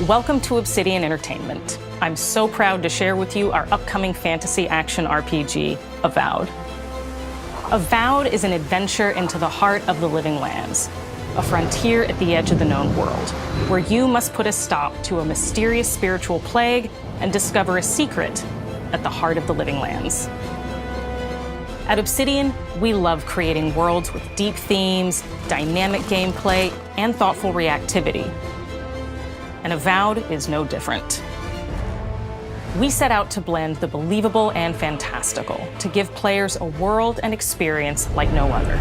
Welcome to Obsidian Entertainment. I'm so proud to share with you our upcoming fantasy action RPG, Avowed. Avowed is an adventure into the heart of the living lands, a frontier at the edge of the known world, where you must put a stop to a mysterious spiritual plague and discover a secret at the heart of the living lands. At Obsidian, we love creating worlds with deep themes, dynamic gameplay, and thoughtful reactivity. And Avowed is no different. We set out to blend the believable and fantastical to give players a world and experience like no other.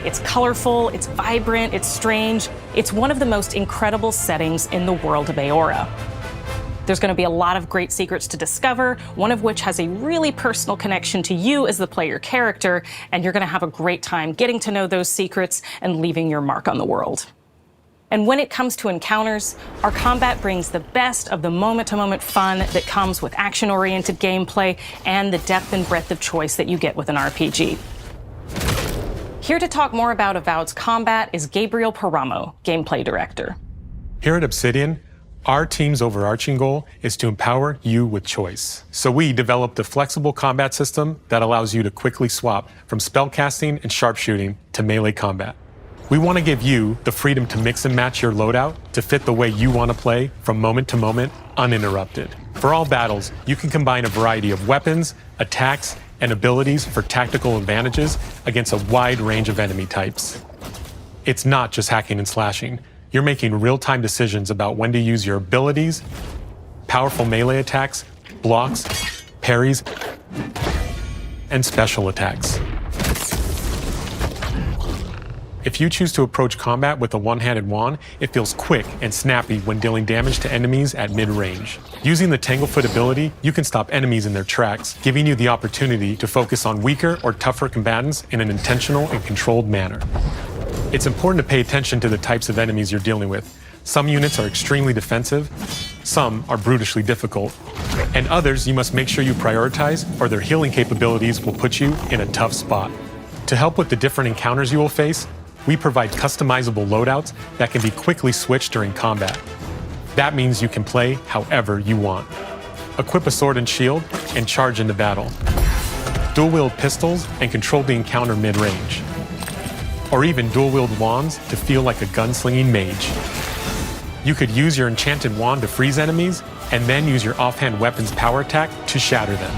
It's colorful, it's vibrant, it's strange. It's one of the most incredible settings in the world of Aora. There's going to be a lot of great secrets to discover, one of which has a really personal connection to you as the player character, and you're going to have a great time getting to know those secrets and leaving your mark on the world. And when it comes to encounters, our combat brings the best of the moment-to-moment fun that comes with action-oriented gameplay and the depth and breadth of choice that you get with an RPG. Here to talk more about Avowed's combat is Gabriel Paramo, Gameplay Director. Here at Obsidian, our team's overarching goal is to empower you with choice. So we developed a flexible combat system that allows you to quickly swap from spellcasting and sharpshooting to melee combat. We want to give you the freedom to mix and match your loadout to fit the way you want to play from moment to moment, uninterrupted. For all battles, you can combine a variety of weapons, attacks, and abilities for tactical advantages against a wide range of enemy types. It's not just hacking and slashing. You're making real-time decisions about when to use your abilities, powerful melee attacks, blocks, parries, and special attacks. If you choose to approach combat with a one-handed wand, it feels quick and snappy when dealing damage to enemies at mid-range. Using the Tanglefoot ability, you can stop enemies in their tracks, giving you the opportunity to focus on weaker or tougher combatants in an intentional and controlled manner. It's important to pay attention to the types of enemies you're dealing with. Some units are extremely defensive, some are brutishly difficult, and others you must make sure you prioritize or their healing capabilities will put you in a tough spot. To help with the different encounters you will face, we provide customizable loadouts that can be quickly switched during combat. That means you can play however you want. Equip a sword and shield and charge into battle. Dual-wield pistols and control the encounter mid-range. Or even dual-wield wands to feel like a gunslinging mage. You could use your enchanted wand to freeze enemies and then use your offhand weapon's power attack to shatter them.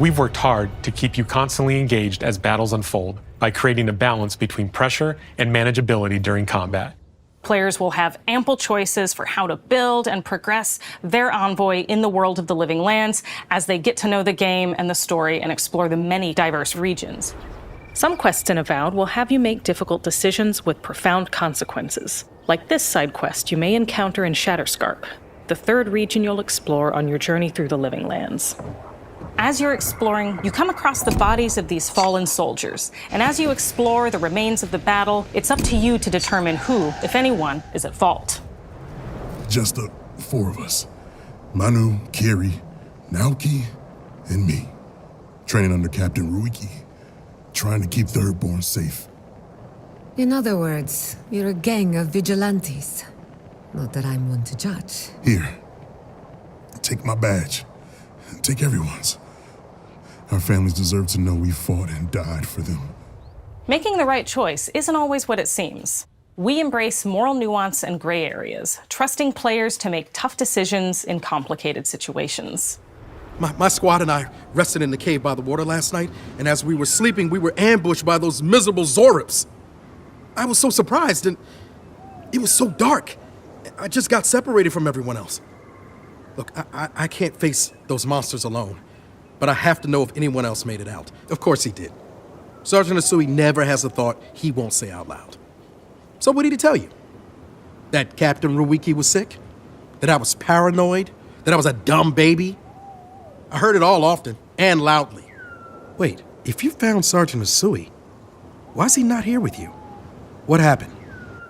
We've worked hard to keep you constantly engaged as battles unfold by creating a balance between pressure and manageability during combat. Players will have ample choices for how to build and progress their envoy in the world of the living lands as they get to know the game and the story and explore the many diverse regions. Some quests in Avowed will have you make difficult decisions with profound consequences, like this side quest you may encounter in Shatterscarp, the third region you'll explore on your journey through the living lands. As you're exploring, you come across the bodies of these fallen soldiers, and as you explore the remains of the battle, it's up to you to determine who, if anyone, is at fault. Just the four of us. Manu, Kiri, Naoki, and me. Training under Captain Ruiki, trying to keep Thirdborn safe. In other words, you're a gang of vigilantes. Not that I'm one to judge. Here, take my badge. Take everyone's. Our families deserve to know we fought and died for them. Making the right choice isn't always what it seems. We embrace moral nuance and gray areas, trusting players to make tough decisions in complicated situations. My squad and I rested in the cave by the water last night, and as we were sleeping, we were ambushed by those miserable Zorips. I was so surprised, and it was so dark. I just got separated from everyone else. Look, I can't face those monsters alone, but I have to know if anyone else made it out. Of course he did. Sergeant Asui never has a thought he won't say out loud. So what did he tell you? That Captain Ruiki was sick? That I was paranoid? That I was a dumb baby? I heard it all often and loudly. Wait, if you found Sergeant Asui, why is he not here with you? What happened?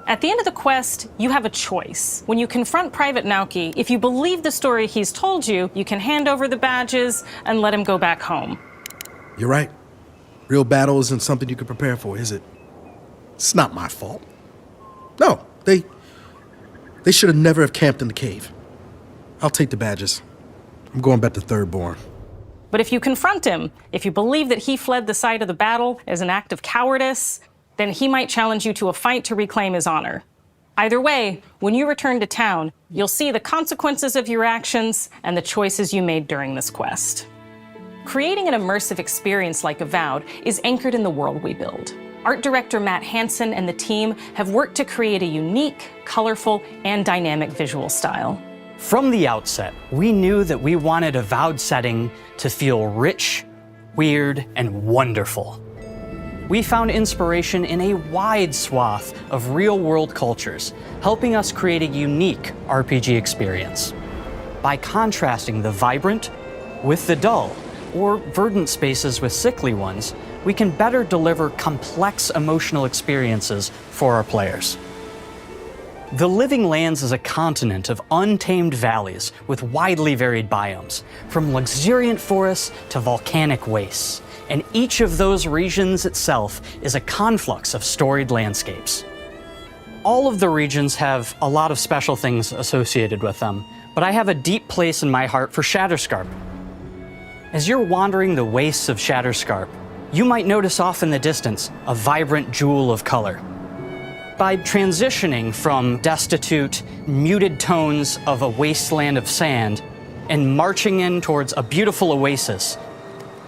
At the end of the quest, you have a choice. When you confront Private Naoki, if you believe the story he's told you, you can hand over the badges and let him go back home. You're right. Real battle isn't something you can prepare for, is it? It's not my fault. No, they They should have never have camped in the cave. I'll take the badges. I'm going back to Third Born. But if you confront him, if you believe that he fled the site of the battle as an act of cowardice, then he might challenge you to a fight to reclaim his honor. Either way, when you return to town, you'll see the consequences of your actions and the choices you made during this quest. Creating an immersive experience like Avowed is anchored in the world we build. Art director Matt Hansen and the team have worked to create a unique, colorful, and dynamic visual style. From the outset, we knew that we wanted Avowed setting to feel rich, weird, and wonderful. We found inspiration in a wide swath of real-world cultures, helping us create a unique RPG experience. By contrasting the vibrant with the dull, or verdant spaces with sickly ones, we can better deliver complex emotional experiences for our players. The Living Lands is a continent of untamed valleys with widely varied biomes, from luxuriant forests to volcanic wastes, and each of those regions itself is a conflux of storied landscapes. All of the regions have a lot of special things associated with them, but I have a deep place in my heart for Shatterscarp. As you're wandering the wastes of Shatterscarp, you might notice off in the distance a vibrant jewel of color. By transitioning from destitute, muted tones of a wasteland of sand and marching in towards a beautiful oasis,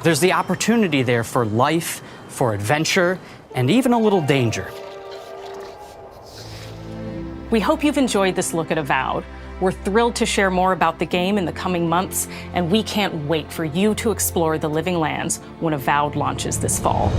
there's the opportunity there for life, for adventure, and even a little danger. We hope you've enjoyed this look at Avowed. We're thrilled to share more about the game in the coming months, and we can't wait for you to explore the Living Lands when Avowed launches this fall.